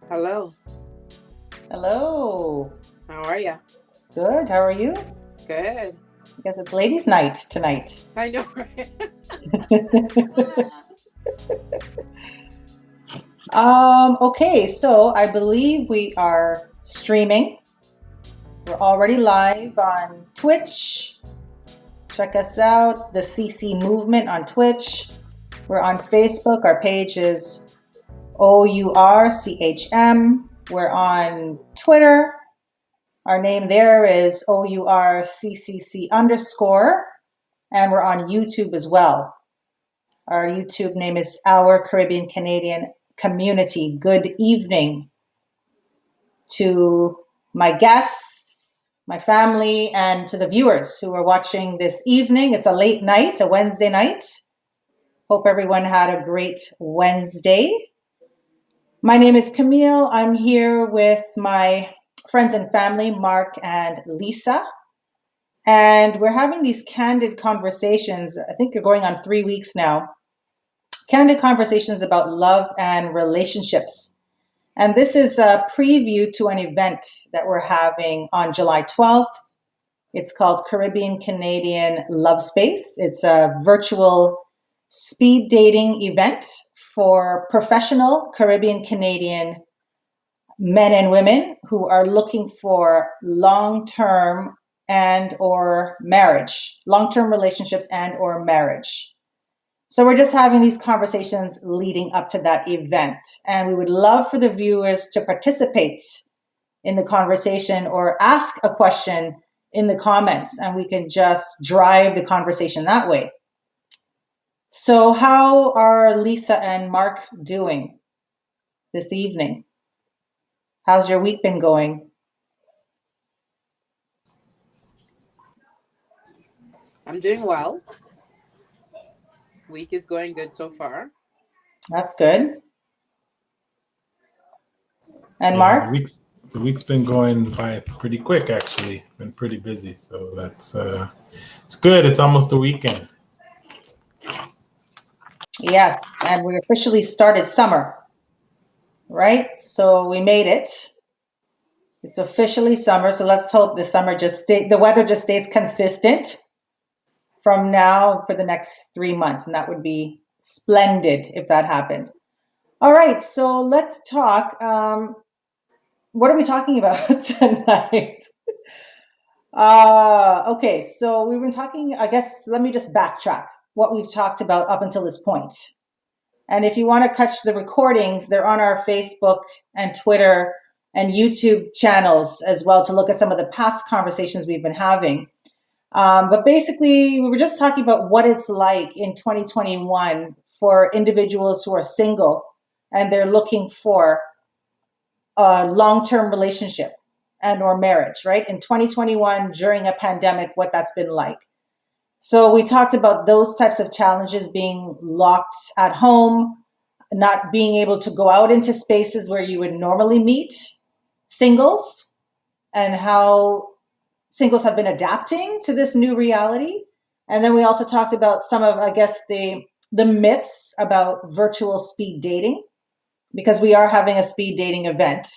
Hello. Hello. How are ya? Good. How are you? Good. I guess it's ladies' night tonight. I know, right? Okay, so I believe we are streaming. We're already live on Twitch. Check us out, the CC Movement on Twitch. We're on Facebook. Our page is OURCHM. We're on Twitter. Our name there is OURCCC _. And we're on YouTube as well. Our YouTube name is Our Caribbean Canadian Community. Good evening to my guests, my family, and to the viewers who are watching this evening. It's a late night, a Wednesday night. Hope everyone had a great Wednesday. My name is Camille. I'm here with my friends and family, Mark and Lisa. And we're having these candid conversations. I think they're going on 3 weeks now. Candid conversations about love and relationships. And this is a preview to an event that we're having on July 12th. It's called Caribbean Canadian LoveSpace. It's a virtual speed dating event for professional Caribbean Canadian men and women who are looking for long-term and or marriage, long-term relationships and or marriage. So we're just having these conversations leading up to that event. And we would love for the viewers to participate in the conversation or ask a question in the comments, and we can just drive the conversation that way. So how are Lisa and Mark doing this evening? How's your week been going? I'm doing well. Week is going good so far. That's good. And Yeah, Mark? the week's been going by pretty quick actually. Been pretty busy, so that's it's good. It's almost the weekend. Yes, and we officially started summer, right? So we made it. It's officially summer, so let's hope the weather just stays consistent from now for the next 3 months, and that would be splendid if that happened. All right, so let's talk. What are we talking about tonight? Okay, so we've been talking, I guess, let me just backtrack what we've talked about up until this point. And if you want to catch the recordings, they're on our Facebook and Twitter and YouTube channels as well to look at some of the past conversations we've been having. But basically, we were just talking about what it's like in 2021 for individuals who are single and they're looking for a long-term relationship and or marriage, right? In 2021, during a pandemic, what that's been like. So we talked about those types of challenges, being locked at home, not being able to go out into spaces where you would normally meet singles, and how singles have been adapting to this new reality. And then we also talked about some of, I guess, the myths about virtual speed dating, because we are having a speed dating event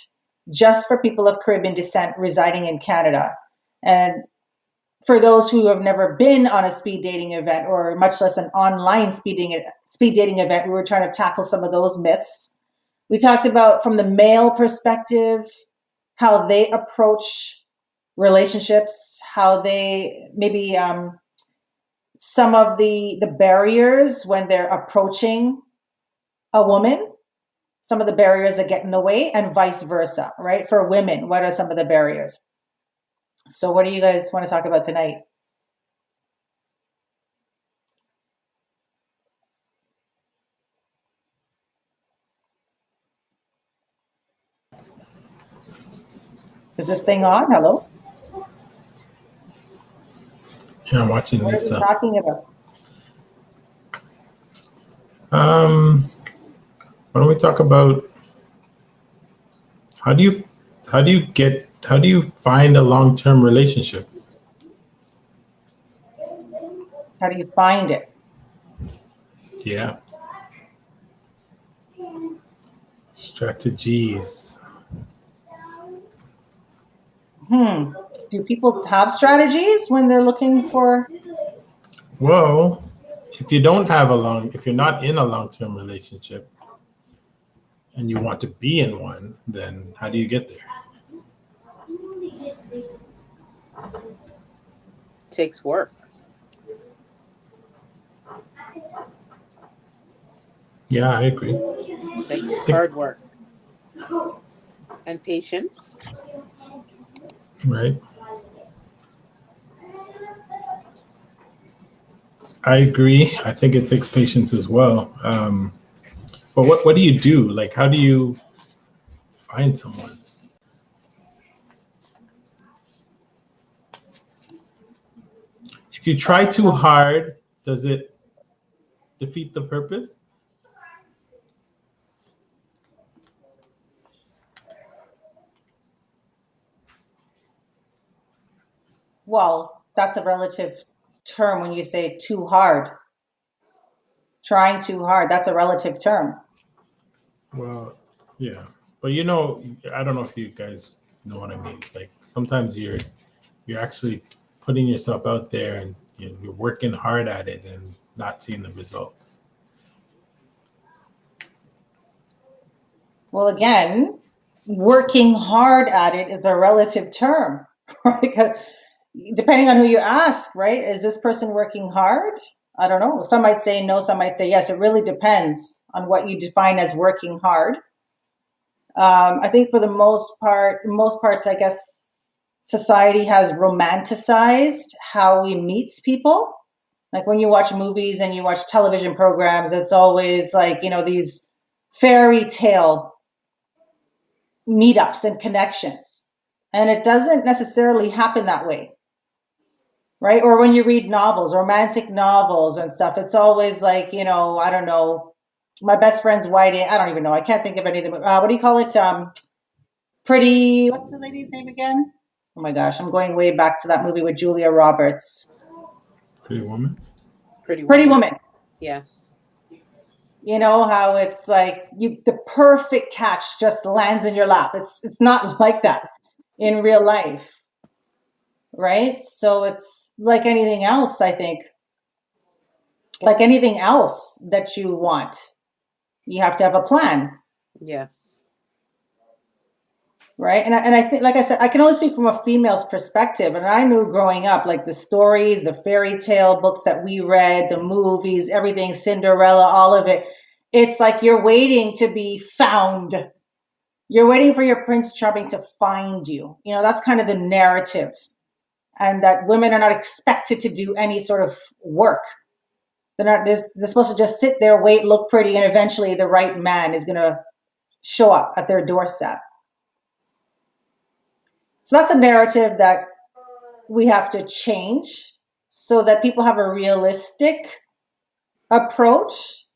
just for people of Caribbean descent residing in Canada. And for those who have never been on a speed dating event, or much less an online speed dating event, we were trying to tackle some of those myths. We talked about, from the male perspective, how they approach relationships, how they maybe some of the barriers when they're approaching a woman, some of the barriers that get in the way, and vice versa, right? For women, what are some of the barriers? So what do you guys want to talk about tonight? Is this thing on? Hello? Yeah, I'm watching What are we Lisa. talking about? Why don't we talk about how do you how do you find a long-term relationship? How do you find it? Yeah. Strategies. Do people have strategies when they're looking for? Well, if you're not in a long-term relationship and you want to be in one, then how do you get there? Takes work. Yeah, I agree. Takes hard work. And patience. Right. I agree. I think it takes patience as well. But what do you do? Like, how do you find someone? If you try too hard, does it defeat the purpose? Well, that's a relative term when you say too hard. Trying too hard, that's a relative term. Well, yeah. But I don't know if you guys know what I mean. Like sometimes you're actually putting yourself out there and you're working hard at it and not seeing the results. Well, again, working hard at it is a relative term, right? Because depending on who you ask, right? Is this person working hard? I don't know. Some might say no, some might say yes. It really depends on what you define as working hard. I think for the most part, I guess society has romanticized how we meet people. Like when you watch movies and you watch television programs, it's always like, these fairy tale meetups and connections. And it doesn't necessarily happen that way. Right? Or when you read novels, romantic novels and stuff, it's always like, I don't know, my best friend's wedding. I don't even know. I can't think of any of them. What do you call it? What's the lady's name again? Oh my gosh, I'm going way back to that movie with Julia Roberts. Pretty Woman? Pretty Woman. Yes. You know how it's like the perfect catch just lands in your lap. It's not like that in real life. Right? So it's like anything else, I think. Like anything else that you want, you have to have a plan. Yes. Right? And I think, like I said, I can only speak from a female's perspective. And I knew growing up, like the stories, the fairy tale books that we read, the movies, everything, Cinderella, all of it. It's like you're waiting to be found. You're waiting for your Prince Charming to find you. That's kind of the narrative. And that women are not expected to do any sort of work. They're supposed to just sit there, wait, look pretty, and eventually the right man is going to show up at their doorstep. So that's a narrative that we have to change so that people have a realistic approach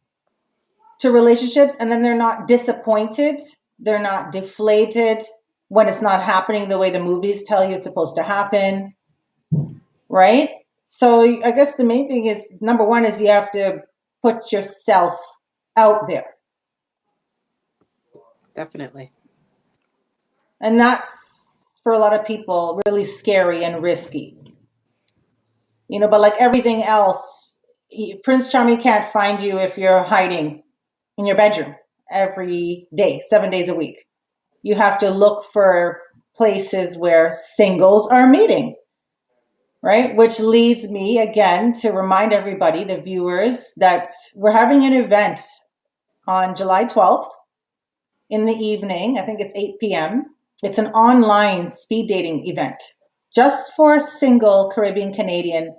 to relationships, and then they're not disappointed, they're not deflated when it's not happening the way the movies tell you it's supposed to happen, right? So I guess the main thing is, number one, is you have to put yourself out there. Definitely. And that's, for a lot of people, really scary and risky. But like everything else, Prince Charming can't find you if you're hiding in your bedroom every day, 7 days a week. You have to look for places where singles are meeting. Right? Which leads me again to remind everybody, the viewers, that we're having an event on July 12th in the evening. I think it's 8 p.m. It's an online speed dating event just for single Caribbean Canadian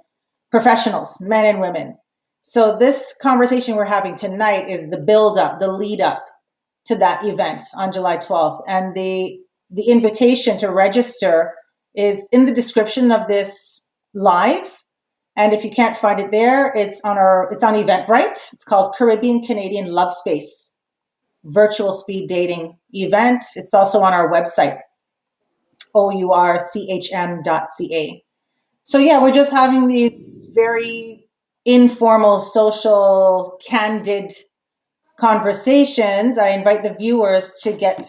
professionals, men and women. So this conversation we're having tonight is the build up, the lead up to that event on July 12th. And the invitation to register is in the description of this live. And if you can't find it there, it's on Eventbrite. It's called Caribbean Canadian LoveSpace Virtual Speed Dating Event. It's also on our website, OURCHM.ca. So yeah, we're just having these very informal, social, candid conversations, I invite the viewers to get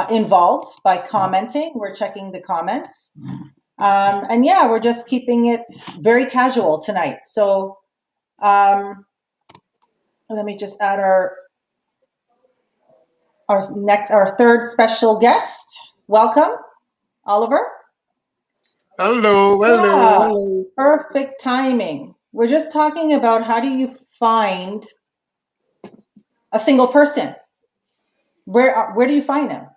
involved by commenting. We're checking the comments. And yeah, we're just keeping it very casual tonight. So let me just add our third special guest. Welcome, Oliver. Hello, Yeah, hello. perfect timing. We're just talking about how do you find a single person? Where do you find them?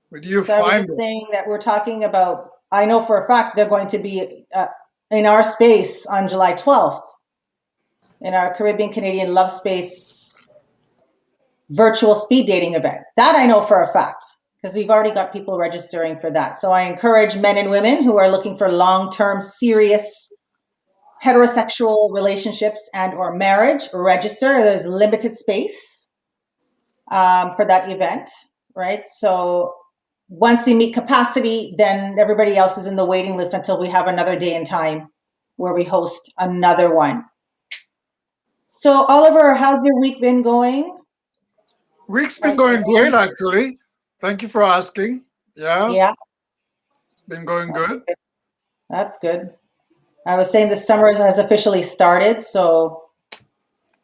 Where do you So I was find just it? saying that we're talking about, I know for a fact they're going to be in our space on July 12th in our Caribbean Canadian LoveSpace virtual speed dating event. That I know for a fact because we've already got people registering for that. So I encourage men and women who are looking for long-term, serious heterosexual relationships and or marriage, register. There's limited space for that event, right? So once we meet capacity, then everybody else is in the waiting list until we have another day and time where we host another one. So Oliver, how's your week been going? Week's been going great, actually. Thank you for asking. Yeah, Yeah, it's been going good. that's good. I was saying the summer has officially started, so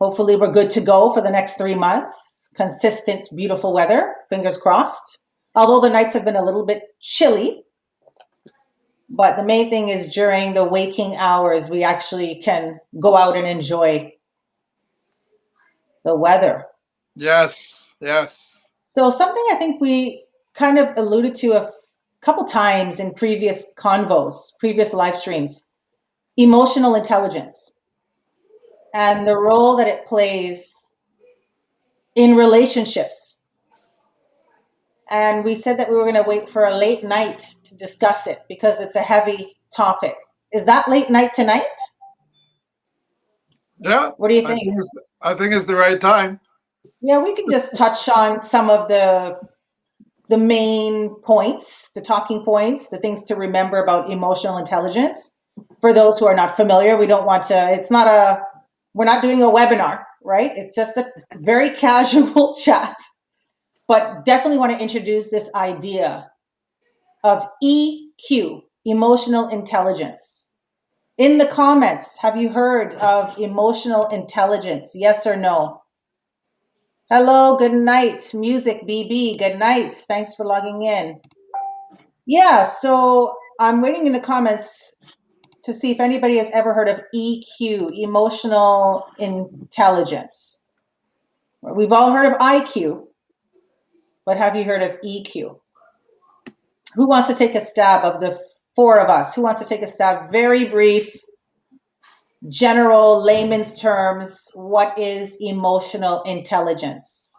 hopefully we're good to go for the next 3 months. Consistent, beautiful weather, fingers crossed. Although the nights have been a little bit chilly, but the main thing is during the waking hours, we actually can go out and enjoy the weather. Yes, yes. So something I think we kind of alluded to a couple times in previous convos, previous live streams, emotional intelligence and the role that it plays in relationships. And we said that we were going to wait for a late night to discuss it because it's a heavy topic. Is that late night tonight? Yeah. What do you think? I think it's the right time. Yeah, we can just touch on some of the main points, the talking points, the things to remember about emotional intelligence. For those who are not familiar, we don't want to, we're not doing a webinar, right? It's just a very casual chat, but definitely want to introduce this idea of EQ, emotional intelligence. In the comments, have you heard of emotional intelligence? Yes or no? Hello, good night. Music BB, good night. Thanks for logging in. Yeah, so I'm waiting in the comments to see if anybody has ever heard of EQ, emotional intelligence. We've all heard of IQ, but have you heard of EQ? Who wants to take a stab of the four of us? Who wants to take a stab? Very brief, general, layman's terms. What is emotional intelligence?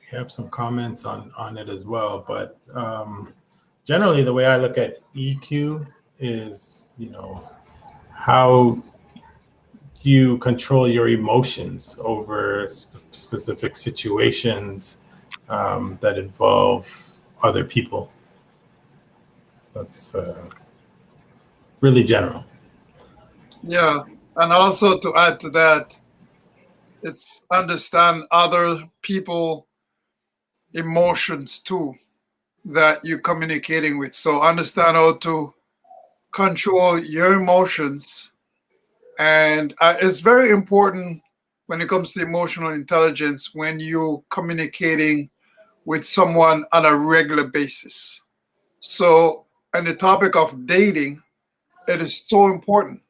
We have some comments on it as well, but generally the way I look at EQ is, how you control your emotions over specific situations that involve other people. That's really general. Yeah. And also to add to that, it's understand other people emotions too that you're communicating with. So understand how to control your emotions. And it's very important when it comes to emotional intelligence when you're communicating with someone on a regular basis. So, on the topic of dating, it is so important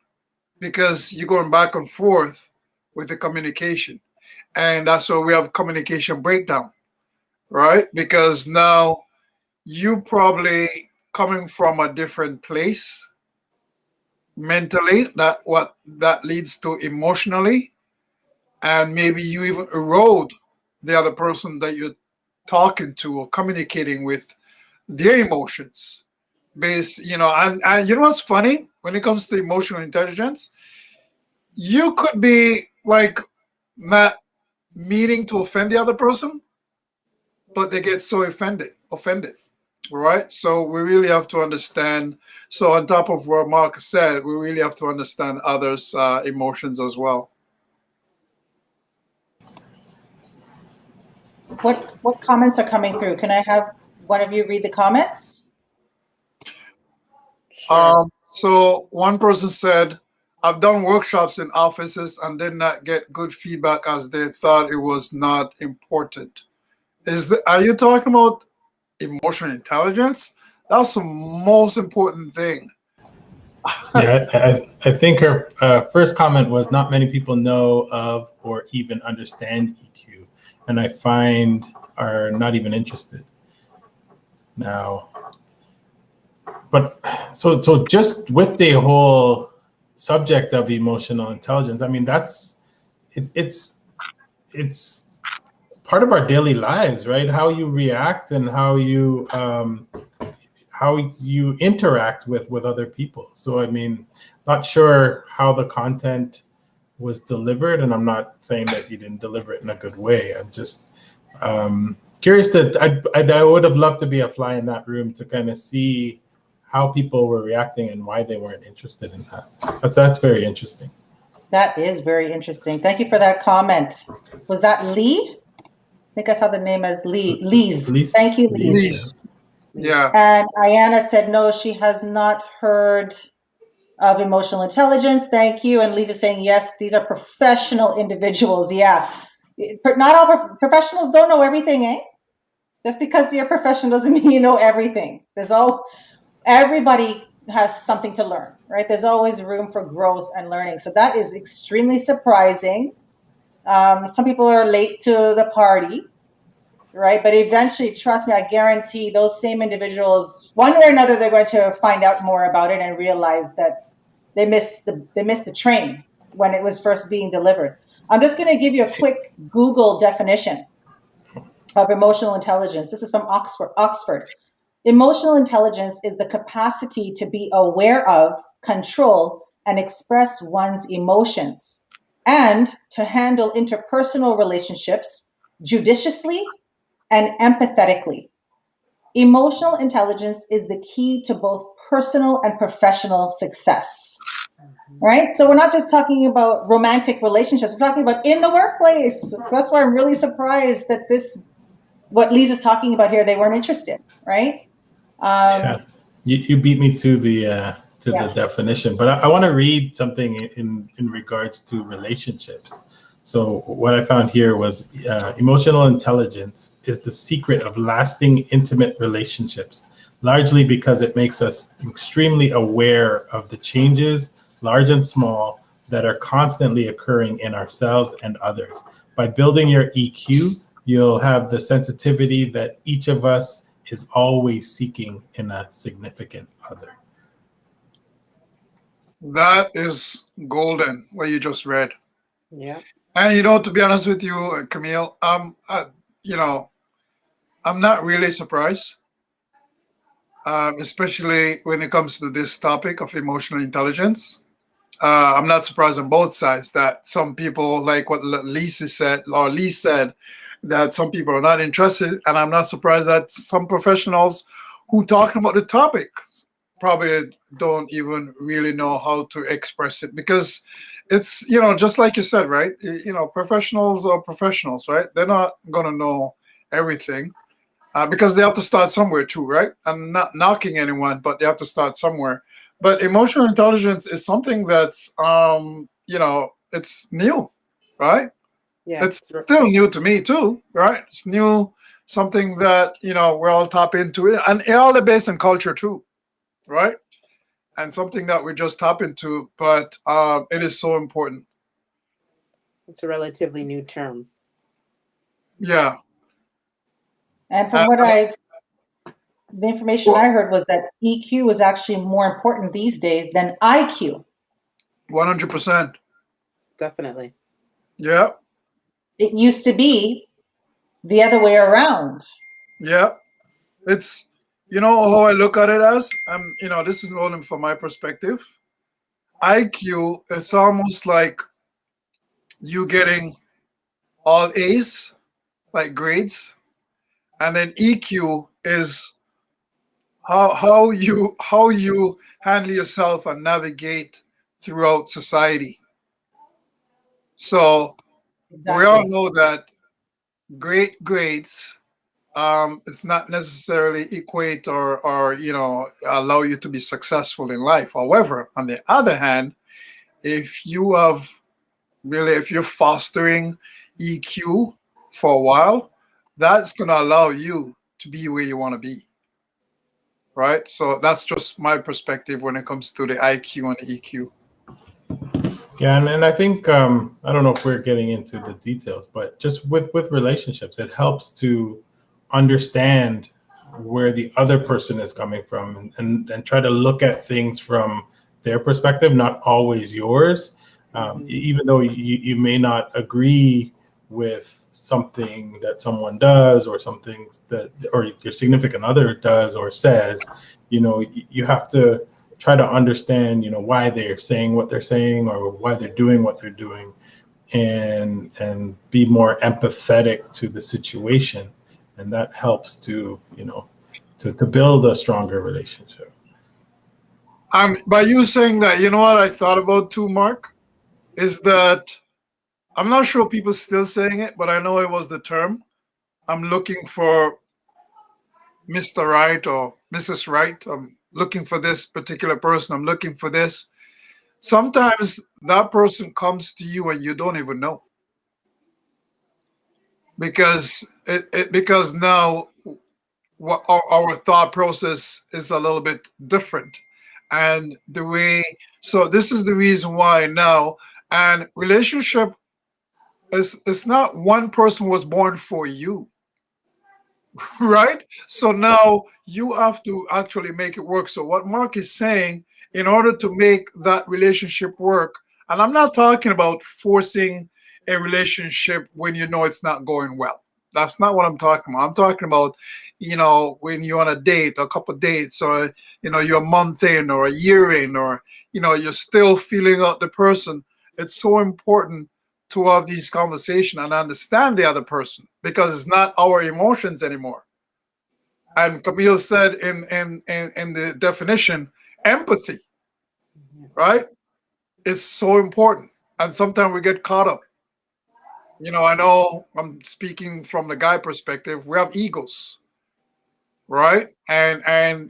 because you're going back and forth with the communication. And that's why we have communication breakdown, right? Because now you probably coming from a different place mentally, that leads to emotionally, and maybe you even erode the other person that you're talking to or communicating with their emotions based, and you know what's funny when it comes to emotional intelligence, you could be like not meaning to offend the other person, but they get so offended. right? So we really have to understand. So on top of what Mark said, we really have to understand others' emotions as well. What comments are coming through? Can I have one of you read the comments? Sure. So one person said, I've done workshops in offices and did not get good feedback as they thought it was not important. Are you talking about emotional intelligence? That's the most important thing. Yeah, I think her first comment was not many people know of or even understand EQ, and I find are not even interested now. But so just with the whole subject of emotional intelligence, I mean it's part of our daily lives, right? How you react and how you interact with other people. So I mean, not sure how the content was delivered, and I'm not saying that you didn't deliver it in a good way. I'm just curious I would have loved to be a fly in that room to kind of see how people were reacting and why they weren't interested in that. That's very interesting. That is very interesting. Thank you for that comment. Was that Lee? I think I saw the name as Lee. Lee's. Thank you, Lee. Please. Yeah. And Ayanna said no, she has not heard of emotional intelligence. Thank you. And Lisa's saying yes, these are professional individuals. Yeah. Not all professionals don't know everything, eh? Just because you're a professional doesn't mean you know everything. Everybody has something to learn, right? There's always room for growth and learning. So that is extremely surprising. Some people are late to the party, right? But eventually, trust me, I guarantee those same individuals, one way or another, they're going to find out more about it and realize that they missed the train when it was first being delivered. I'm just going to give you a quick Google definition of emotional intelligence. This is from Oxford. Emotional intelligence is the capacity to be aware of, control, and express one's emotions, and to handle interpersonal relationships judiciously and empathetically. Emotional intelligence is the key to both personal and professional success. Right? So we're not just talking about romantic relationships, we're talking about in the workplace. That's why I'm really surprised that what Lisa's talking about here, they weren't interested, right? Yeah, you beat me to the definition, but I want to read something in regards to relationships. So what I found here was emotional intelligence is the secret of lasting intimate relationships, largely because it makes us extremely aware of the changes, large and small, that are constantly occurring in ourselves and others. By building your EQ, you'll have the sensitivity that each of us is always seeking in a significant other. That is golden, what you just read. Yeah. And to be honest with you, Camille, I'm not really surprised, especially when it comes to this topic of emotional intelligence. I'm not surprised on both sides that some people, like what Lee said, that some people are not interested, and I'm not surprised that some professionals who talking about the topic probably don't even really know how to express it, because it's just like you said, right? Professionals are professionals, right? They're not gonna know everything, because they have to start somewhere too, right? I'm not knocking anyone, but they have to start somewhere. But emotional intelligence is something that's it's new, right? Yeah. It's still new to me too, right? It's new, something that we're all tap into it, and all the base and culture too, right? And something that we just tap into, but it is so important. It's a relatively new term. Yeah. And from the information I heard was that EQ was actually more important these days than IQ. 100%. Definitely. Yeah. It used to be the other way around. Yeah. It's, how I look at it as, this is only from my perspective. IQ, it's almost like you getting all A's, like grades, and then EQ is how you handle yourself and navigate throughout society. So we all Exactly. know that great grades, it's not necessarily equate or allow you to be successful in life. However, on the other hand, if you have really, if you're fostering EQ for a while, that's going to allow you to be where you want to be, right? So that's just my perspective when it comes to the IQ and the EQ. Yeah, and I think I don't know if we're getting into the details, but just with relationships, it helps to understand where the other person is coming from and try to look at things from their perspective, not always yours. Even though you may not agree with something that someone does or something that or your significant other does or says, you have to try to understand, why they're saying what they're saying or why they're doing what they're doing, and be more empathetic to the situation, and that helps to to build a stronger relationship. By you saying that, you know what I thought about too, Mark, is that I'm not sure people still saying it, but I know it was the term. I'm looking for Mr. Right or Mrs. Right. I'm looking for this particular person. I'm looking for this. Sometimes that person comes to you and you don't even know, because because now what our thought process is a little bit different, and the way, so this is the reason why now, and relationship is, it's not one person was born for you. Right? So now you have to actually make it work. So what Mark is saying, in order to make that relationship work, and I'm not talking about forcing a relationship when you know it's not going well. That's not what I'm talking about. I'm talking about, when you're on a date, a couple of dates, or you're a month in or a year in, or you're still feeling out the person. It's so important to have these conversations and understand the other person, because it's not our emotions anymore. And Camille said in the definition, empathy, right? It's so important. And sometimes we get caught up. I know I'm speaking from the guy perspective. We have egos, right? And I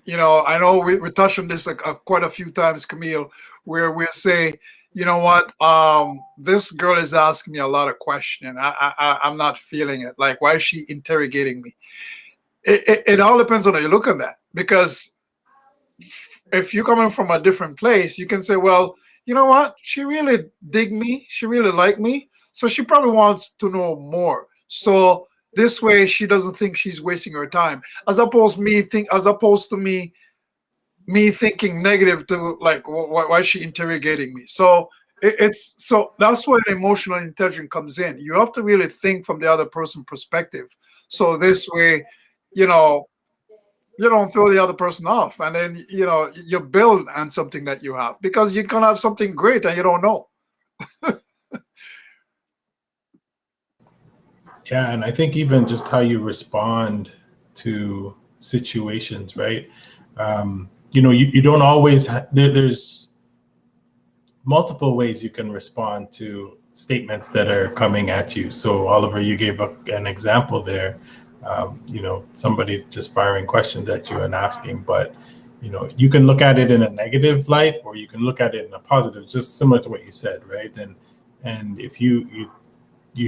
know we touched on this quite a few times, Camille, where we say, you know what, this girl is asking me a lot of questions. I'm not feeling it. Like, why is she interrogating me? It all depends on how you look at that, because if you're coming from a different place, you can say, well, you know what, she really dig me, she really like me, so she probably wants to know more. So this way she doesn't think she's wasting her time, as opposed to me thinking negative, to like, why is she interrogating me? So it's so that's where the emotional intelligence comes in. You have to really think from the other person's perspective, so this way, you know you don't throw the other person off, and then you build on something that you have, because you can have something great and you don't know. Yeah, and I think even just how you respond to situations, right? You don't always there's multiple ways you can respond to statements that are coming at you. So Oliver, you gave an example there. Somebody just firing questions at you and asking, but you can look at it in a negative light, or you can look at it in a positive, just similar to what you said, right? And if you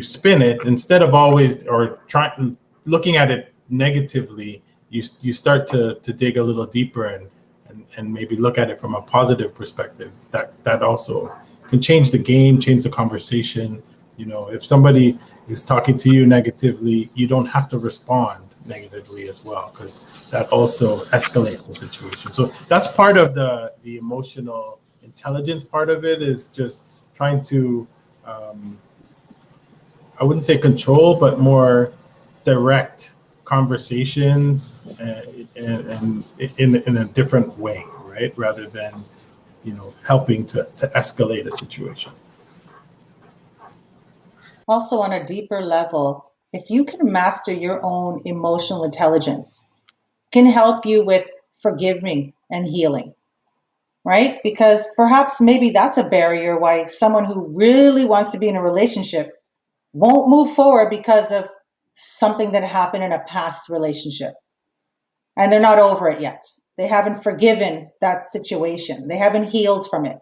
spin it, instead of always or trying looking at it negatively, you start to dig a little deeper and maybe look at it from a positive perspective. That also can change the game, change the conversation. If somebody is talking to you negatively, you don't have to respond negatively as well, because that also escalates the situation. So that's part of the emotional intelligence part of it, is just trying to I wouldn't say control, but more direct conversations, and in a different way, right? Rather than helping to escalate a situation. Also, on a deeper level, if you can master your own emotional intelligence, can help you with forgiving and healing, right? Because perhaps maybe that's a barrier why someone who really wants to be in a relationship won't move forward because of something that happened in a past relationship. And they're not over it yet. They haven't forgiven that situation. They haven't healed from it,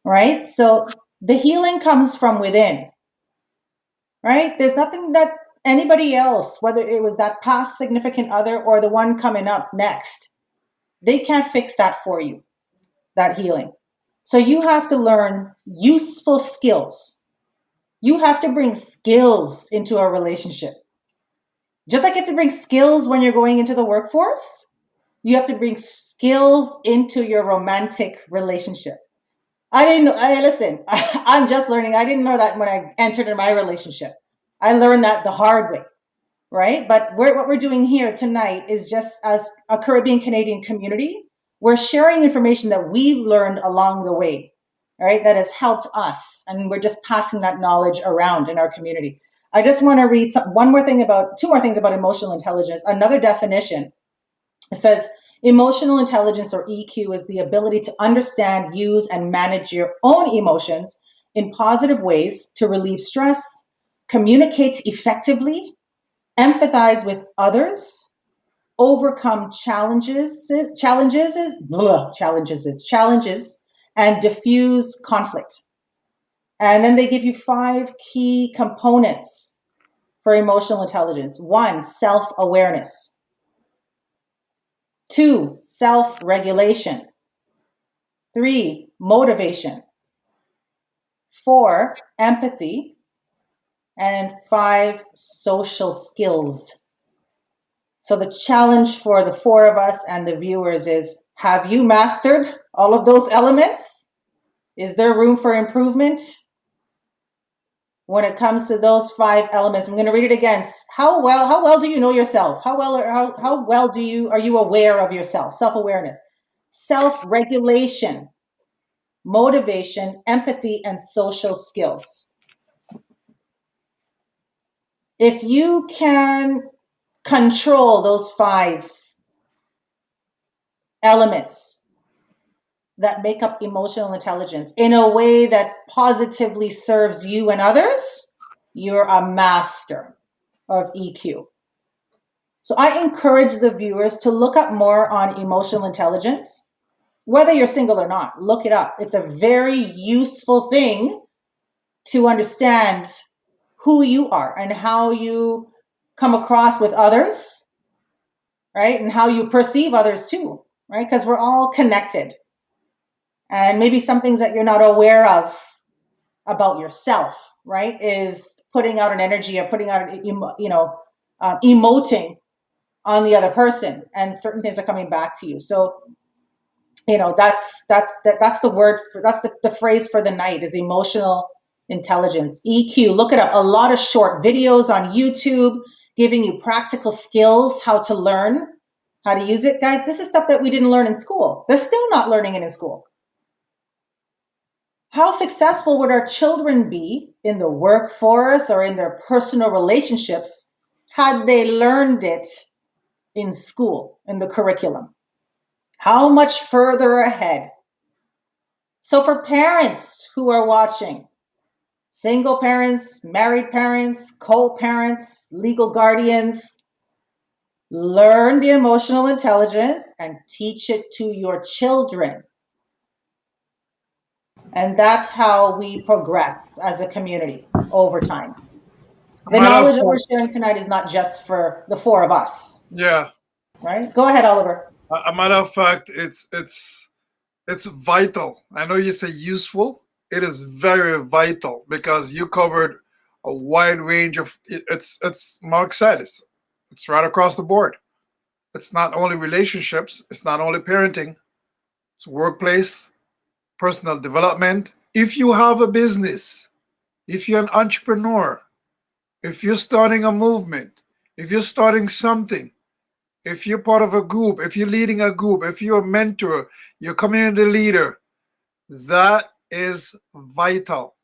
right? So the healing comes from within, right? There's nothing that anybody else, whether it was that past significant other or the one coming up next, they can't fix that for you, that healing. So you have to learn useful skills. You have to bring skills into a relationship. Just like you have to bring skills when you're going into the workforce, you have to bring skills into your romantic relationship. Listen, I'm just learning. I didn't know that when I entered in my relationship. I learned that the hard way, right? But what we're doing here tonight is just as a Caribbean Canadian community, we're sharing information that we've learned along the way, right? That has helped us. And we're just passing that knowledge around in our community. I just want to read two more things about emotional intelligence. Another definition. It says, emotional intelligence, or EQ, is the ability to understand, use, and manage your own emotions in positive ways to relieve stress, communicate effectively, empathize with others, overcome challenges, and diffuse conflict. And then they give you 5 key components for emotional intelligence. 1, self-awareness. 2, self-regulation. 3, motivation. 4, empathy. And 5, social skills. So the challenge for the 4 of us and the viewers is, have you mastered all of those elements? Is there room for improvement? When it comes to those 5 elements, I'm going to read it again. How well do you know yourself? How well are you aware of yourself? Self-awareness, self-regulation, motivation, empathy, and social skills. If you can control those 5 elements that make up emotional intelligence in a way that positively serves you and others, you're a master of EQ. So I encourage the viewers to look up more on emotional intelligence, whether you're single or not. Look it up. It's a very useful thing to understand who you are and how you come across with others, right? And how you perceive others too, right? Because we're all connected. And maybe some things that you're not aware of about yourself, right, is putting out an energy or putting out, emoting on the other person, and certain things are coming back to you. So, that's the word for, that's the phrase for the night is emotional intelligence, EQ. Look it up. A lot of short videos on YouTube giving you practical skills, how to learn, how to use it. Guys, this is stuff that we didn't learn in school. They're still not learning it in school. How successful would our children be in the workforce or in their personal relationships had they learned it in school, in the curriculum? How much further ahead? So for parents who are watching, single parents, married parents, co-parents, legal guardians, learn the emotional intelligence and teach it to your children. And that's how we progress as a community over time. The knowledge that we're sharing tonight is not just for the 4 of us. Yeah. Right? Go ahead, Oliver. A matter of fact, it's vital. I know you say useful. It is very vital because you covered a wide range of. It's Mark said it's right across the board. It's not only relationships. It's not only parenting. It's workplace, personal development. If you have a business, if you're an entrepreneur, if you're starting a movement, if you're starting something, if you're part of a group, if you're leading a group, if you're a mentor, you're a community leader, that is vital.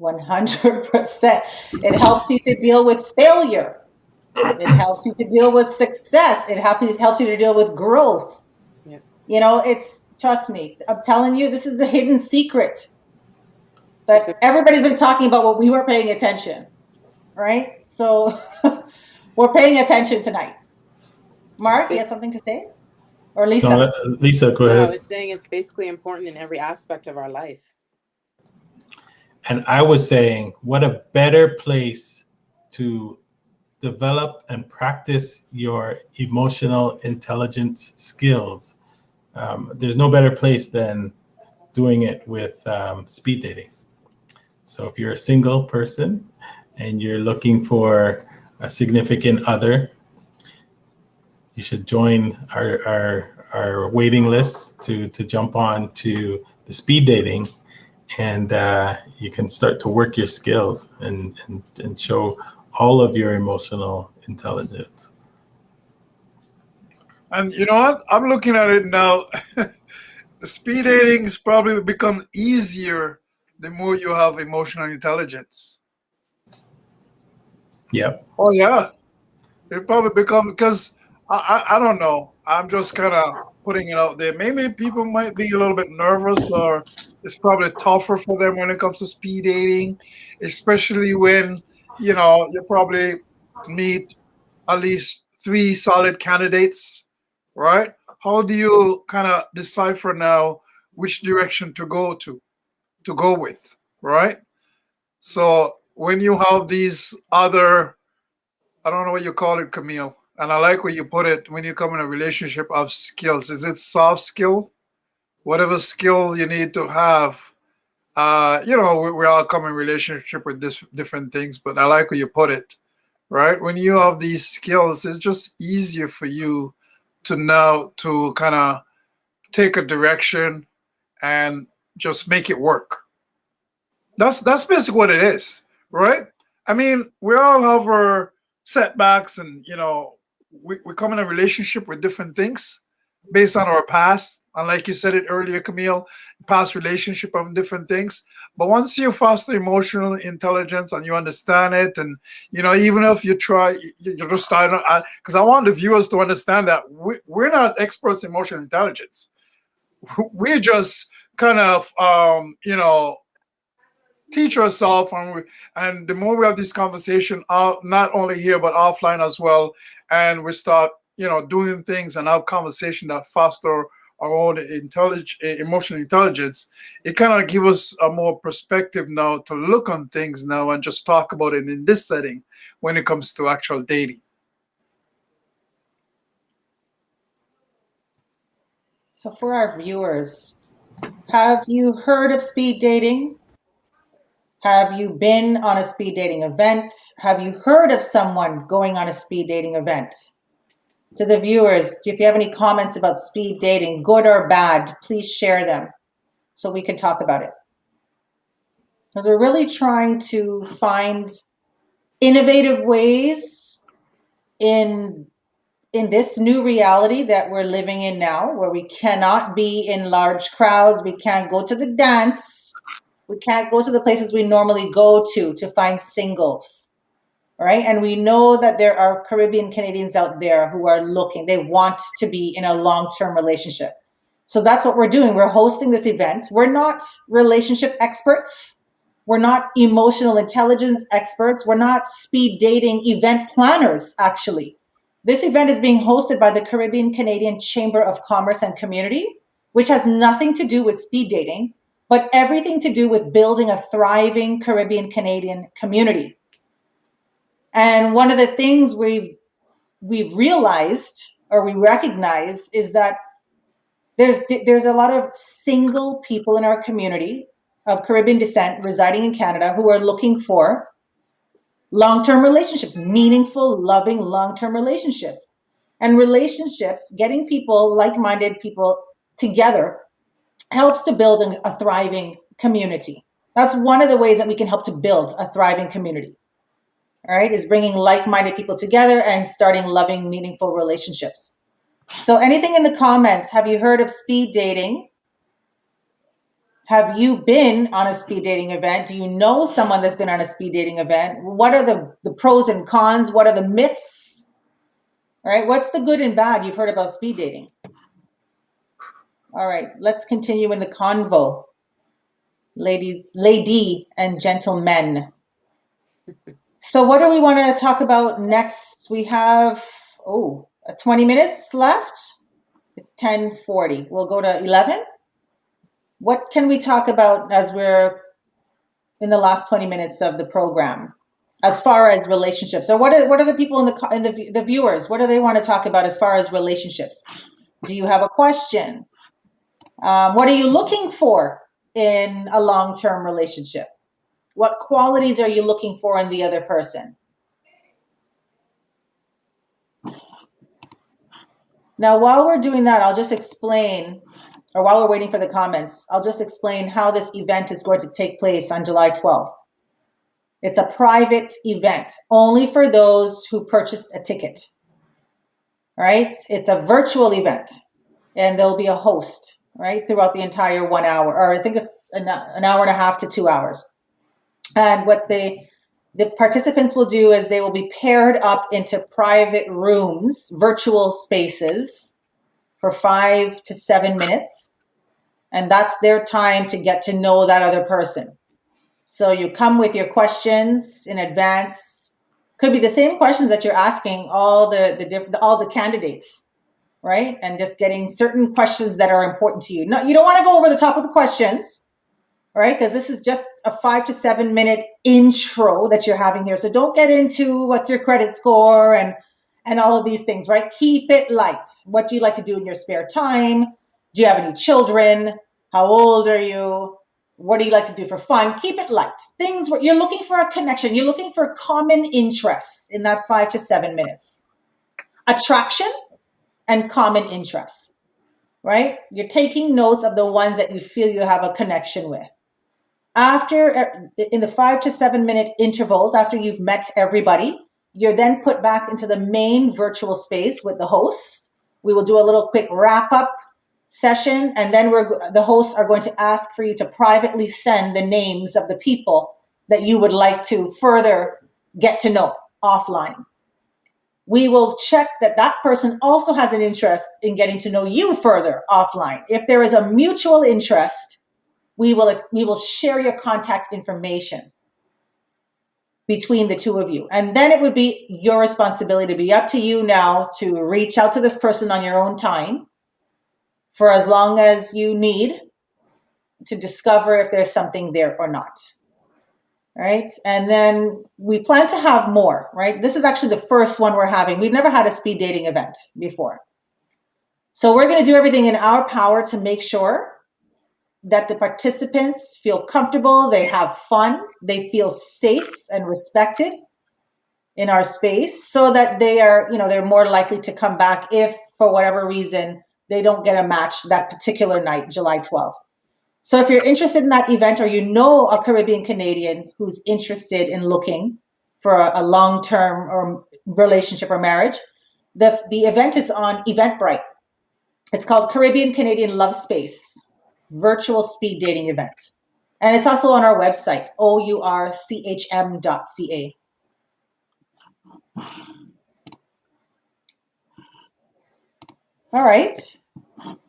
100%. It helps you to deal with failure. It helps you to deal with success. It helps you to deal with growth. Yeah. You know, trust me, I'm telling you, this is the hidden secret It's that a, everybody's been talking about what we were paying attention, right? So we're paying attention tonight. it's Mark, you big. had something to say? Or No, Lisa? Lisa, go No, I ahead. was saying it's basically important in every aspect of our life. And I was saying, what a better place to develop and practice your emotional intelligence skills. There's no better place than doing it with speed dating. So if you're a single person and you're looking for a significant other, you should join our waiting list to jump on to the speed dating, and you can start to work your skills and show all of your emotional intelligence. And you know what? I'm looking at it now. Speed dating's probably become easier the more you have emotional intelligence. Yep. Oh yeah, it probably become because I don't know. I'm just kind of putting it out there. Maybe people might be a little bit nervous, or it's probably tougher for them when it comes to speed dating, especially when you probably meet at least three solid candidates, right? How do you kind of decipher now which direction to go with, right? So when you have these other, I don't know what you call it, Camille, and I like where you put it when you come in a relationship of skills. Is it soft skill? Whatever skill you need to have. We all come in relationship with this different things, but I like where you put it, right? When you have these skills, it's just easier for you to know to kind of take a direction and just make it work. That's basically what it is, right? I mean, we all have our setbacks, and we come in a relationship with different things based on our past. And like you said it earlier, Camille, past relationship of different things. But once you foster emotional intelligence and you understand it, and even if you try, you just start. Because I want the viewers to understand that we're not experts in emotional intelligence. We're just kind of teach ourselves, and the more we have this conversation not only here but offline as well, and we start doing things and have conversation that foster our own emotional intelligence, it kind of gives us a more perspective now to look on things now and just talk about it in this setting when it comes to actual dating. So for our viewers, have you heard of speed dating? Have you been on a speed dating event? Have you heard of someone going on a speed dating event? To the viewers, if you have any comments about speed dating, good or bad, please share them so we can talk about it. Because we're really trying to find innovative ways in this new reality that we're living in now, where we cannot be in large crowds, we can't go to the dance, we can't go to the places we normally go to find singles, right? And we know that there are Caribbean Canadians out there who are looking, they want to be in a long-term relationship. So that's what we're doing. We're hosting this event. We're not relationship experts. We're not emotional intelligence experts. We're not speed dating event planners, actually. This event is being hosted by the Caribbean Canadian Chamber of Commerce and Community, which has nothing to do with speed dating, but everything to do with building a thriving Caribbean Canadian community. And one of the things we've realized, or we recognize, is that there's a lot of single people in our community of Caribbean descent residing in Canada who are looking for long-term relationships, meaningful, loving, long-term relationships. And relationships, getting people, like-minded people together, helps to build a thriving community. That's one of the ways that we can help to build a thriving community. All right, is bringing like-minded people together and starting loving, meaningful relationships. So anything in the comments, have you heard of speed dating? Have you been on a speed dating event? Do you know someone that's been on a speed dating event? What are the pros and cons? What are the myths? All right, what's the good and bad you've heard about speed dating? All right, let's continue in the convo. Lady and gentlemen. So what do we want to talk about next? We have 20 minutes left. It's 10:40. We'll go to 11. What can we talk about as we're in the last 20 minutes of the program, as far as relationships? Or what are the people in the viewers? What do they want to talk about as far as relationships? Do you have a question? What are you looking for in a long-term relationship? What qualities are you looking for in the other person? Now, while we're doing that, I'll just explain, or while we're waiting for the comments, I'll just explain how this event is going to take place on July 12th. It's a private event, only for those who purchased a ticket. All right? It's a virtual event, and there'll be a host, right, throughout the entire 1 hour, or I think it's an hour and a half to 2 hours. And what the participants will do is they will be paired up into private rooms, virtual spaces, for 5 to 7 minutes. And that's their time to get to know that other person. So you come with your questions in advance. Could be the same questions that you're asking all the candidates, right? And just getting certain questions that are important to you. No, you don't want to go over the top of the questions, right? Because this is just a 5 to 7 minute intro that you're having here. So don't get into what's your credit score and all of these things, right? Keep it light. What do you like to do in your spare time? Do you have any children? How old are you? What do you like to do for fun? Keep it light. Things where you're looking for a connection. You're looking for common interests in that 5 to 7 minutes. Attraction and common interests, right? You're taking notes of the ones that you feel you have a connection with. After, in the 5 to 7 minute intervals, after you've met everybody, you're then put back into the main virtual space with the hosts. We will do a little quick wrap up session, and then the hosts are going to ask for you to privately send the names of the people that you would like to further get to know offline. We will check that that person also has an interest in getting to know you further offline. If there is a mutual interest, we will share your contact information between the two of you. And then it would be your responsibility to be up to you now to reach out to this person on your own time for as long as you need to discover if there's something there or not. Right? And then we plan to have more, right? This is actually the first one we're having. We've never had a speed dating event before. So we're going to do everything in our power to make sure that the participants feel comfortable, they have fun, they feel safe and respected in our space, so that they're more likely to come back if for whatever reason they don't get a match that particular night, July 12th. So if you're interested in that event, or you know a Caribbean Canadian who's interested in looking for a long-term or relationship or marriage, the event is on Eventbrite. It's called Caribbean Canadian LoveSpace Virtual Speed Dating Event. And it's also on our website, ourchm.ca. All right.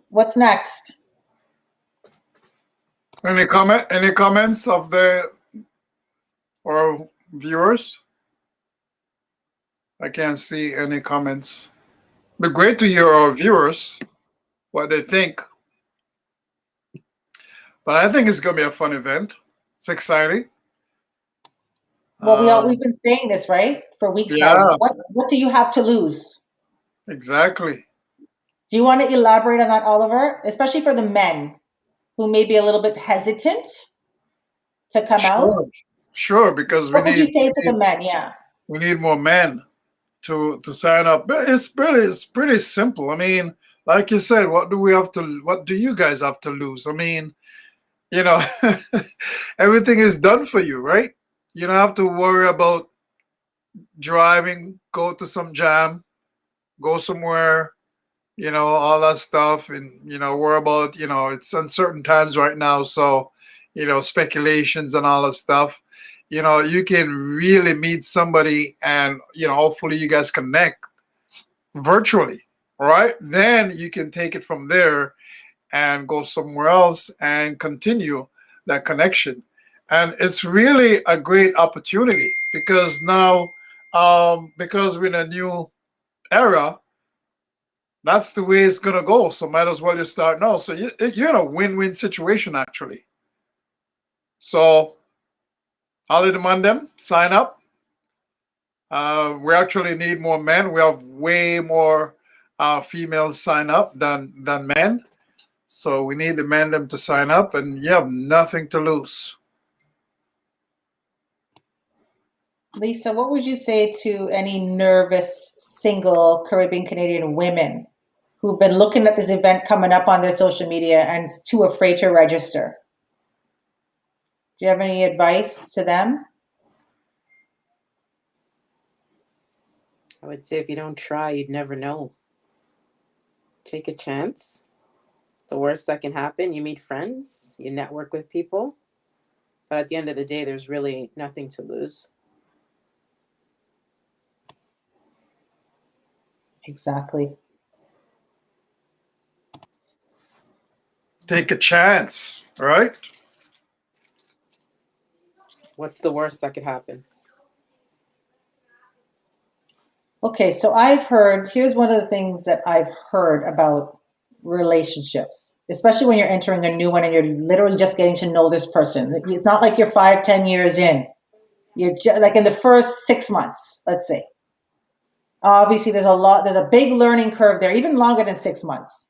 What's next? Any comments of our viewers? I can't see any comments. But great to hear our viewers what they think. But I think it's gonna be a fun event. It's exciting. Well, we've been saying this, right, for weeks now. What do you have to lose? Exactly. Do you want to elaborate on that, Oliver? Especially for the men who may be a little bit hesitant to come out. Sure, because what would you say to the men? Yeah. We need more men to sign up. But it's pretty simple. I mean, like you said, what do you guys have to lose? I mean, everything is done for you, right? You don't have to worry about driving, go to some jam, go somewhere, all that stuff. And, we're about, it's uncertain times right now. So, speculations and all that stuff. You can really meet somebody and, hopefully you guys connect virtually, right? Then you can take it from there and go somewhere else and continue that connection. And it's really a great opportunity because now, because we're in a new era, that's the way it's gonna go. So might as well just start now. So you're in a win-win situation actually. So I'll demand them sign up. We actually need more men. We have way more females sign up than men. So we need the men them to sign up, and you have nothing to lose. Lisa, what would you say to any nervous single Caribbean Canadian women who've been looking at this event coming up on their social media and too afraid to register? Do you have any advice to them? I would say if you don't try, you'd never know. Take a chance. The worst that can happen, you meet friends, you network with people. But at the end of the day, there's really nothing to lose. Exactly. Take a chance, right? What's the worst that could happen? Okay, so here's one of the things that I've heard about relationships, especially when you're entering a new one and you're literally just getting to know this person. It's not like you're 5-10 years in. You're like in the first 6 months, let's say. Obviously, there's a big learning curve there, even longer than 6 months.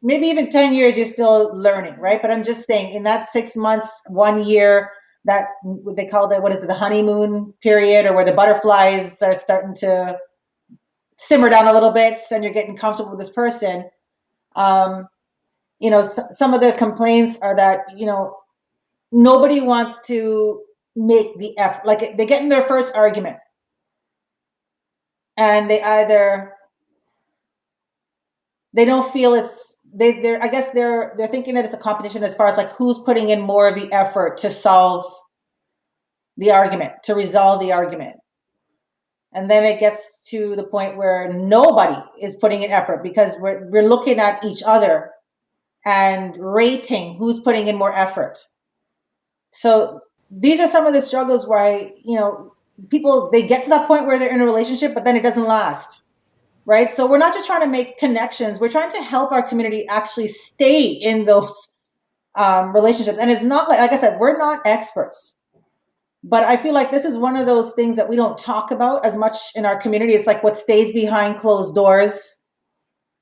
Maybe even 10 years, you're still learning, right? But I'm just saying in that 6 months, 1 year, that they call the honeymoon period, or where the butterflies are starting to simmer down a little bit and you're getting comfortable with this person. Some of the complaints are that, nobody wants to make the effort. Like they get in their first argument and they don't feel they're thinking that it's a competition as far as like who's putting in more of the effort to solve the argument, to resolve the argument. And then it gets to the point where nobody is putting in effort because we're looking at each other and rating who's putting in more effort. So these are some of the struggles where people, they get to that point where they're in a relationship, but then it doesn't last. Right? So we're not just trying to make connections. We're trying to help our community actually stay in those relationships. And it's not like I said, we're not experts. But I feel like this is one of those things that we don't talk about as much in our community. It's like what stays behind closed doors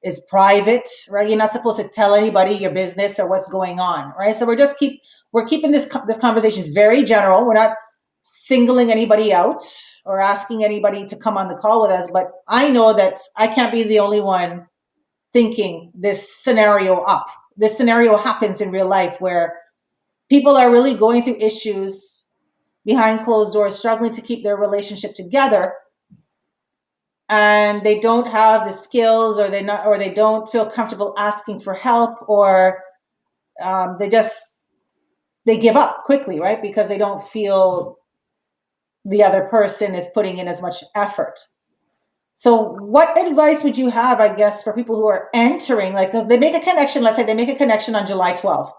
is private, right? You're not supposed to tell anybody your business or what's going on, right? So we're keeping this conversation very general. We're not singling anybody out or asking anybody to come on the call with us. But I know that I can't be the only one thinking this scenario up. This scenario happens in real life where people are really going through issues behind closed doors, struggling to keep their relationship together. And they don't have the skills, or they don't feel comfortable asking for help, or they give up quickly, right? Because they don't feel the other person is putting in as much effort. So what advice would you have, I guess, for people who are entering, like they make a connection, let's say they make a connection on July 12th.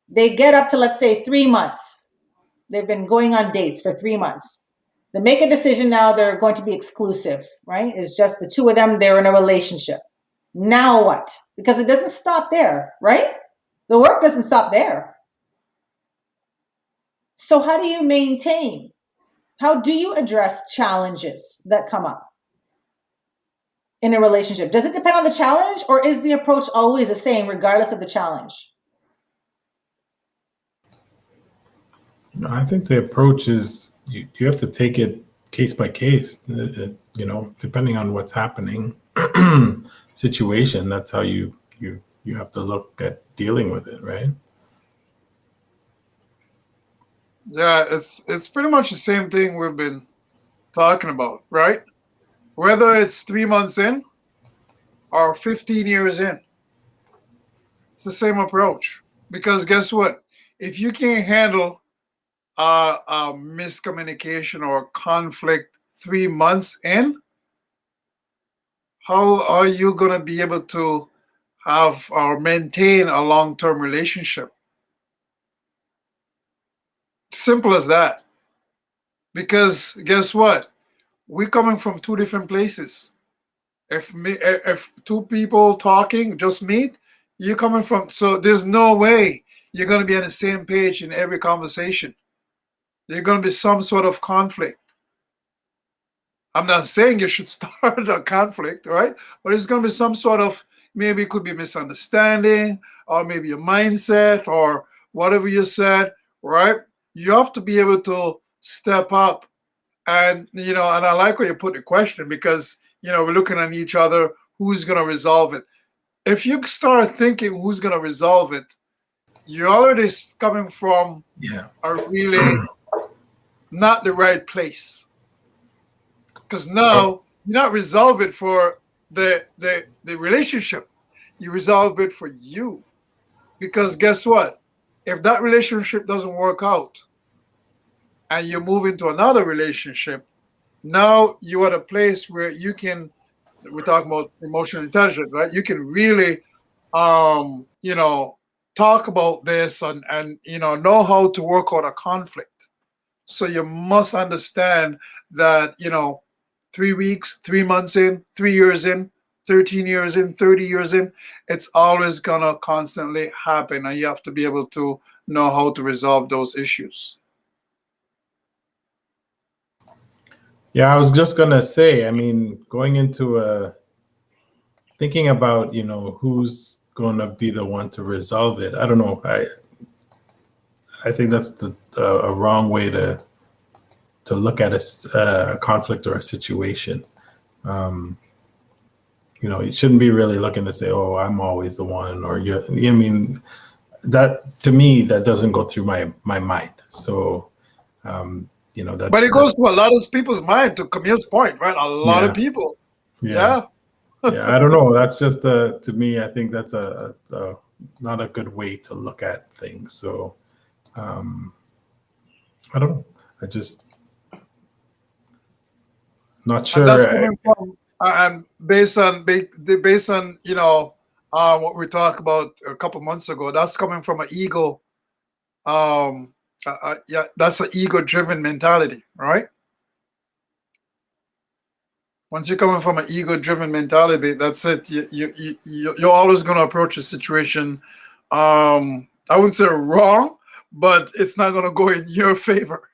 They get up to, let's say, 3 months. They've been going on dates for 3 months. They make a decision now they're going to be exclusive, right? It's just the two of them, they're in a relationship. Now what? Because it doesn't stop there, right? The work doesn't stop there. So how do you maintain? How do you address challenges that come up in a relationship? Does it depend on the challenge, or is the approach always the same regardless of the challenge? No, I think the approach is you have to take it case by case, depending on what's happening, situation. That's how you have to look at dealing with it, right? Yeah, it's pretty much the same thing we've been talking about, right? Whether it's 3 months in or 15 years in. It's the same approach. Because guess what? If you can't handle miscommunication or conflict 3 months in, how are you going to be able to have or maintain a long-term relationship? Simple as that. Because guess what? We're coming from two different places. If two people talking just meet, you're coming from, so there's no way you're going to be on the same page in every conversation. There's going to be some sort of conflict. I'm not saying you should start a conflict, right? But it's going to be some sort of, maybe it could be misunderstanding, or maybe a mindset, or whatever you said, right? You have to be able to step up. And, and I like where you put the question, because, we're looking at each other, who's going to resolve it? If you start thinking who's going to resolve it, you're already coming from a really not the right place. Because now you not resolve it for the relationship. You resolve it for you. Because guess what? If that relationship doesn't work out and you move into another relationship, now you're at a place where you can, we're talking about emotional intelligence, right? You can really talk about this and know how to work out a conflict. So you must understand that, 3 weeks, 3 months in, 3 years in, 13 years in, 30 years in, it's always gonna constantly happen, and you have to be able to know how to resolve those issues. Yeah, I was just gonna say, I mean, going into thinking about, who's gonna be the one to resolve it. I don't know. I think that's a wrong way to look at a conflict or a situation. You shouldn't be really looking to say, "Oh, I'm always the one," or you. I mean, that to me, that doesn't go through my mind. So, that. But it goes to a lot of people's mind, to Camille's point, right? A lot of people. Yeah. I don't know. That's just to me, I think that's a not a good way to look at things. So, I don't know. I just not And sure. that's coming from, and based on what we talked about a couple months ago. That's coming from an ego. Yeah, that's an ego-driven mentality, right? Once you're coming from an ego-driven mentality, that's it. You're always going to approach a situation. I wouldn't say wrong, but it's not going to go in your favor.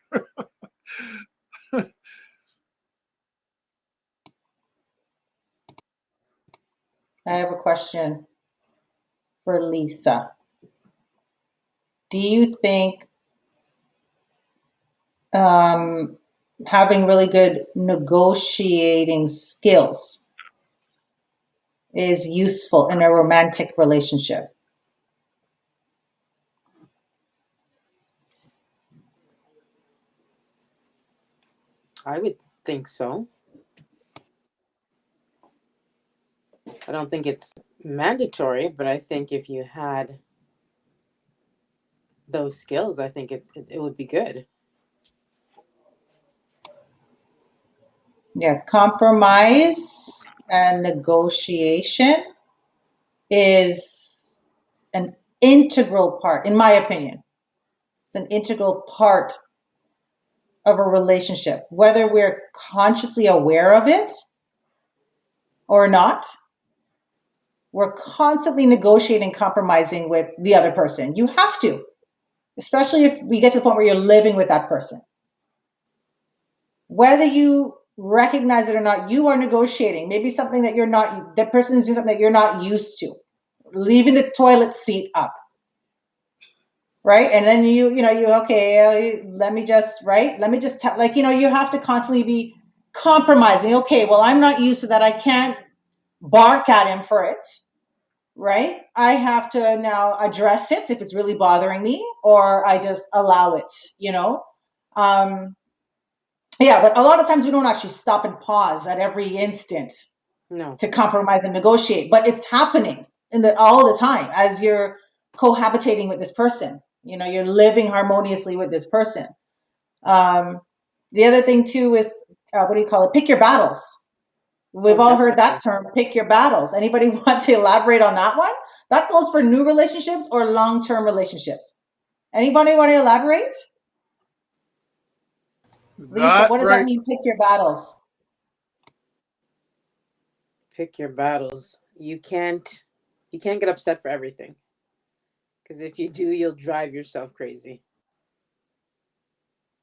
I have a question for Lisa. Do you think having really good negotiating skills is useful in a romantic relationship? I would think so. I don't think it's mandatory, but I think if you had those skills, I think it would be good. Yeah, compromise and negotiation is an integral part, in my opinion. It's an integral part of a relationship, whether we're consciously aware of it or not. We're constantly negotiating, compromising with the other person. You have to, especially if we get to the point where you're living with that person. Whether you recognize it or not, you are negotiating. Maybe something that that person is doing something that you're not used to. Leaving the toilet seat up. Right? And then let me just you have to constantly be compromising. Okay, well, I'm not used to that. I can't bark at him for it. Right? I have to now address it if it's really bothering me, or I just allow it, Yeah, but a lot of times we don't actually stop and pause at every instant No. to compromise and negotiate, but it's happening all the time as you're cohabitating with this person. You know, you're living harmoniously with this person. The other thing too is what do you call it? Pick your battles. We've all heard that term, pick your battles. Anybody want to elaborate on that one? That goes for new relationships or long-term relationships. Anybody want to elaborate? Lisa, what does that mean, pick your battles? Pick your battles. You can't get upset for everything. Because if you do, you'll drive yourself crazy.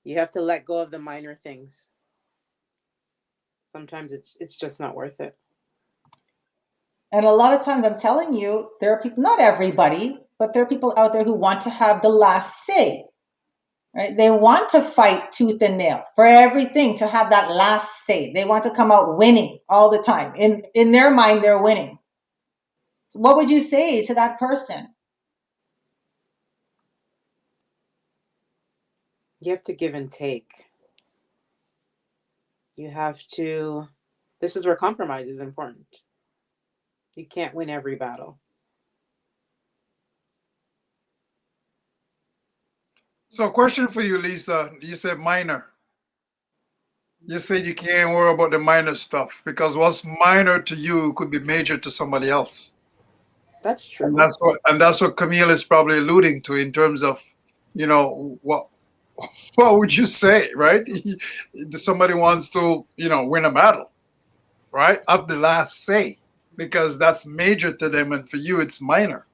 You have to let go of the minor things. Sometimes it's just not worth it. And a lot of times, I'm telling you, there are people, not everybody, but there are people out there who want to have the last say. Right? They want to fight tooth and nail for everything, to have that last say. They want to come out winning all the time. In their mind, they're winning. So what would you say to that person? You have to give and take. You have to, this is where compromise is important. You can't win every battle. So, question for you, Lisa. You said minor. You said you can't worry about the minor stuff because what's minor to you could be major to somebody else. That's true. And that's what Camille is probably alluding to in terms of, you know, what would you say, right? Somebody wants to, you know, win a battle, right? Have the last say because that's major to them, and for you, it's minor.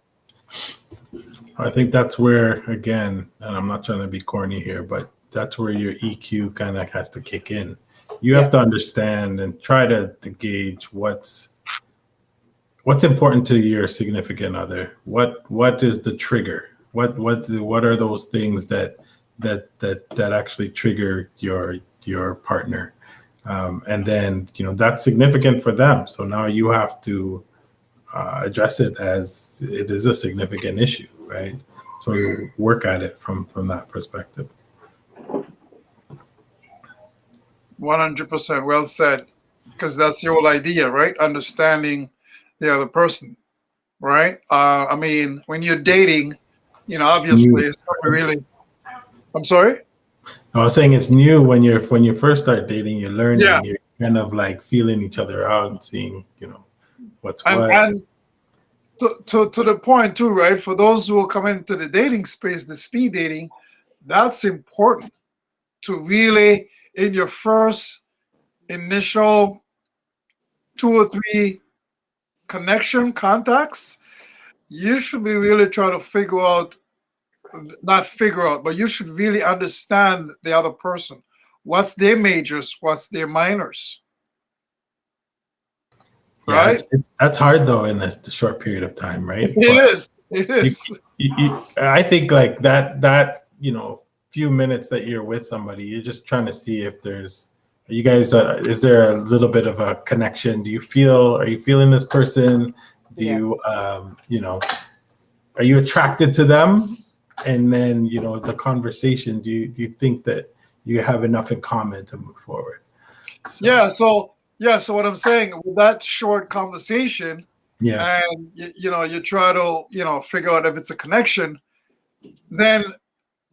I think that's where, again, and I'm not trying to be corny here, but that's where your EQ kind of has to kick in. You have to understand and try to gauge what's important to your significant other. What is the trigger? What are those things that actually trigger your partner? And then, you know, that's significant for them. So now you have to address it as it is a significant issue, right? So work at it from that perspective. 100% well said, because that's the whole idea, right? Understanding the other person, right? I mean, when you're dating, you know, obviously it's not really. I'm sorry. I was saying it's new when you first start dating, you're learning, you're kind of like feeling each other out and seeing, you know, what's what. And to the point too, right? For those who will come into the dating space, the speed dating, that's important to really, in your first initial 2 or 3 contacts, you should be really trying to but you should really understand the other person. What's their majors? What's their minors? Right? That's hard though in a short period of time, right? It is. I think like that, you know, few minutes that you're with somebody, you're just trying to see if there's, you guys, is there a little bit of a connection? Are you feeling this person? Do you, you know, are you attracted to them? And then, you know, the conversation, do you think that you have enough in common to move forward? So what I'm saying with that short conversation, and you know, you try to, you know, figure out if it's a connection, then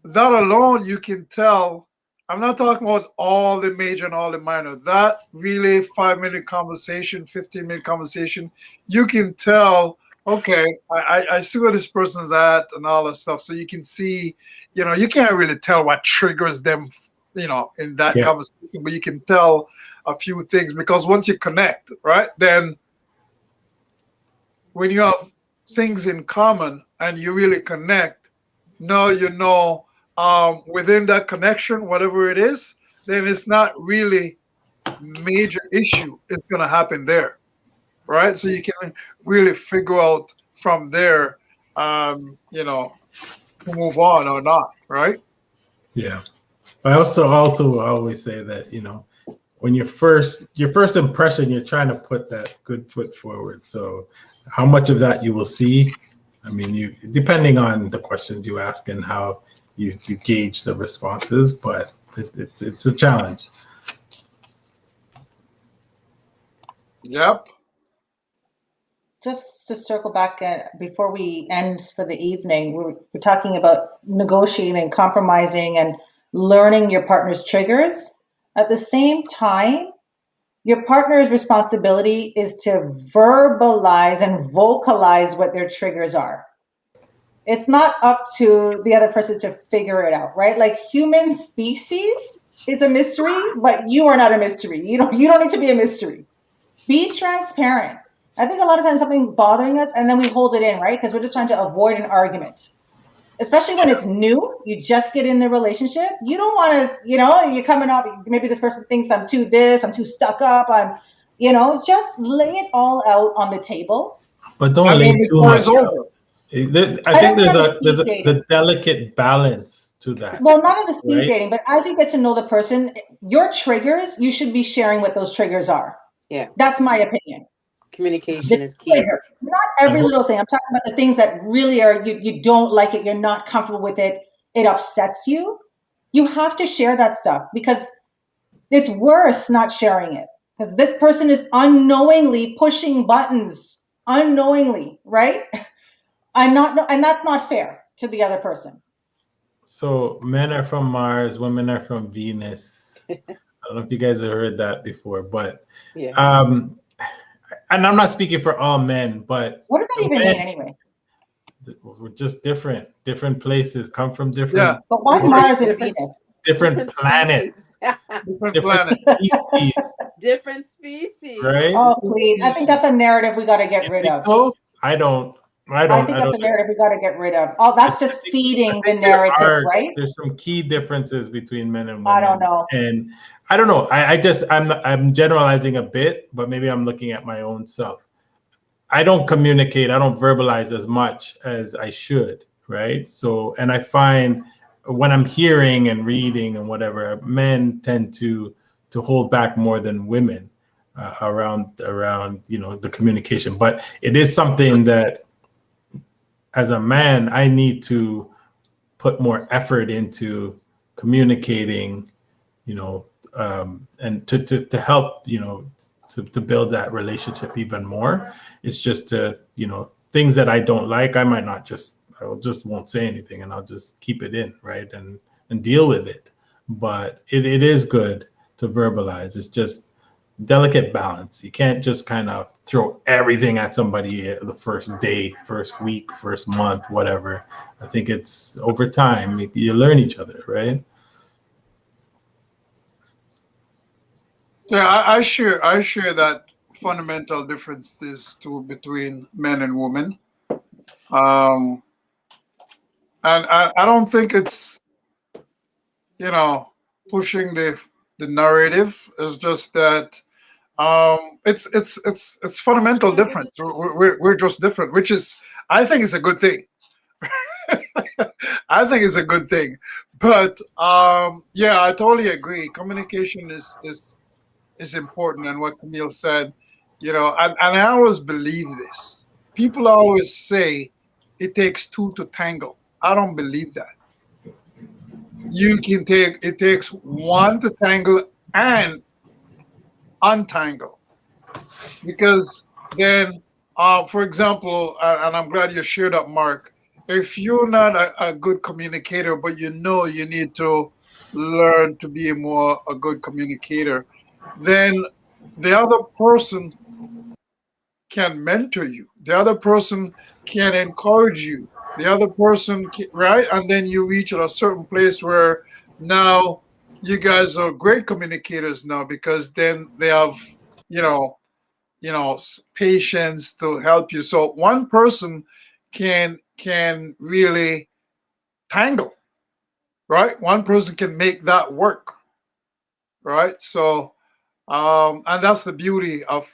that alone you can tell. I'm not talking about all the major and all the minor. That really 5-minute conversation, 15-minute conversation, you can tell, okay, I see where this person's at and all that stuff. So you can see, you know, you can't really tell what triggers them, you know, in that conversation, but you can tell a few things because once you connect, right, then when you have things in common and you really connect, now you know within that connection, whatever it is, then it's not really major issue. It's going to happen there, right? So you can really figure out from there, you know, to move on or not, right? Yeah. I also always say that, you know, when your first impression, you're trying to put that good foot forward. So how much of that you will see, I mean, you depending on the questions you ask and how you gauge the responses, but it's a challenge. Yep. just to circle back before we end for the evening, we're talking about negotiating, compromising, and learning your partner's triggers. At the same time, your partner's responsibility is to verbalize and vocalize what their triggers are. It's not up to the other person to figure it out, right? Like human species is a mystery, but you are not a mystery. You don't need to be a mystery. Be transparent. I think a lot of times something's bothering us and then we hold it in, right? Because we're just trying to avoid an argument. Especially when it's new, you just get in the relationship. You don't want to, you're coming up, maybe this person thinks I'm too this, I'm too stuck up, just lay it all out on the table. But don't lay too before it's much out. over. I think there's a delicate balance to that. Well, not in the speed right? dating, but as you get to know the person, your triggers, you should be sharing what those triggers are. Yeah. That's my opinion. Communication is key. Not every little thing. I'm talking about the things that really are, you don't like it, you're not comfortable with it, it upsets you. You have to share that stuff because it's worse not sharing it. Because this person is unknowingly pushing buttons, unknowingly, right? And that's not fair to the other person. So men are from Mars, women are from Venus. I don't know if you guys have heard that before, but and I'm not speaking for all men, but what does that even mean anyway? We're just different places, come from different. Yeah. But why Mars and Venus? Different planets. Different species. Different species. Right? Oh, please. I think that's a narrative we got to get rid of. So? I don't. I think that's a narrative we got to get rid of. Oh, that's just feeding the narrative, right? There's some key differences between men and women. I don't know. And I don't know. I'm generalizing a bit, but maybe I'm looking at my own self. I don't communicate. I don't verbalize as much as I should, right? So, and I find when I'm hearing and reading and whatever, men tend to hold back more than women around the communication. But it is something that, as a man, I need to put more effort into communicating, and to help, to build that relationship even more. It's just things that I don't like, I just won't say anything and I'll just keep it in, right? And deal with it. But it is good to verbalize. It's just delicate balance. You can't just kind of throw everything at somebody the first day, first week, first month, whatever. I think it's over time you learn each other, right? Yeah, I share that fundamental differences between men and women. And I don't think it's pushing the narrative. It's just that it's fundamental difference. We're just different, which is, I think, is a good thing. I think it's a good thing. But I totally agree. Communication is important, and what Camille said, and I always believe this. People always say it takes two to tangle. I don't believe that. It takes one to tangle and untangle, because then, for example, and I'm glad you shared that, Mark. If you're not a good communicator, but you need to learn to be a good communicator, then the other person can mentor you. The other person can encourage you. The other person right? And then you reach at a certain place where now you guys are great communicators now, because then they have, patience to help you. So one person can really tangle, right? One person can make that work, right? So and that's the beauty of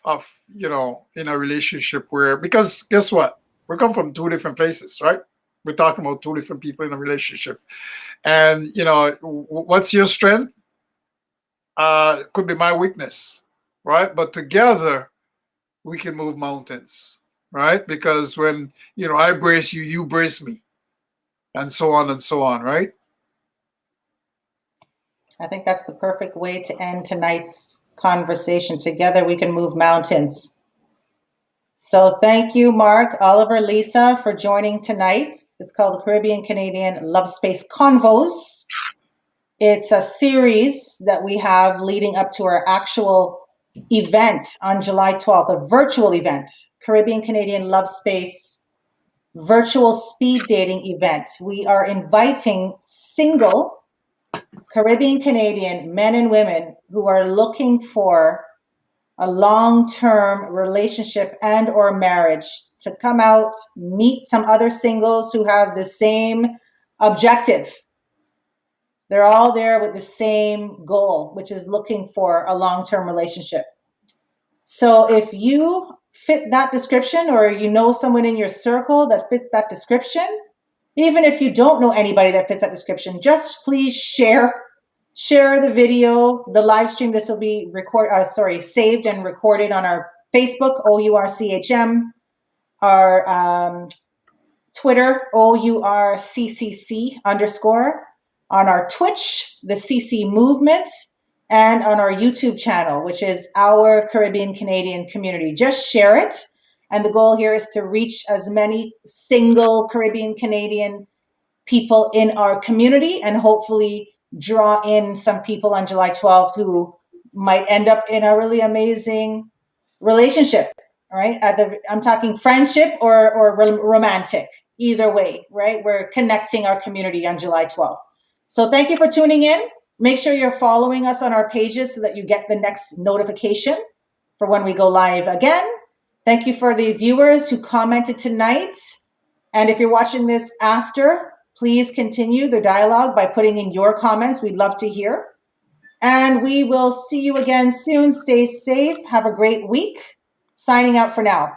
in a relationship, because guess what? We come from two different places, right? We're talking about two different people in a relationship, and what's your strength could be my weakness, right? But together we can move mountains, right? Because when I brace you, you brace me, and so on, right? I think that's the perfect way to end tonight's conversation. Together we can move mountains. So thank you, Mark, Oliver, Lisa, for joining tonight. It's called the Caribbean Canadian LoveSpace Convos. It's a series that we have leading up to our actual event on July 12th, a virtual event, Caribbean Canadian LoveSpace virtual speed dating event. We are inviting single Caribbean Canadian men and women who are looking for a long-term relationship and or marriage to come out, meet some other singles who have the same objective. They're all there with the same goal, which is looking for a long-term relationship. So if you fit that description, or you know someone in your circle that fits that description, even if you don't know anybody that fits that description, just please share the video, the live stream. This will be saved and recorded on our Facebook, OURCHM, our Twitter, OURCCC_, on our Twitch, the CC Movement, and on our YouTube channel, which is Our Caribbean Canadian Community. Just share it. And the goal here is to reach as many single Caribbean Canadian people in our community, and hopefully draw in some people on July 12th who might end up in a really amazing relationship, right? I'm talking friendship or romantic, either way, right? We're connecting our community on July 12th. So thank you for tuning in. Make sure you're following us on our pages so that you get the next notification for when we go live again. Thank you for the viewers who commented tonight. And if you're watching this after, please continue the dialogue by putting in your comments. We'd love to hear. And we will see you again soon. Stay safe. Have a great week. Signing out for now.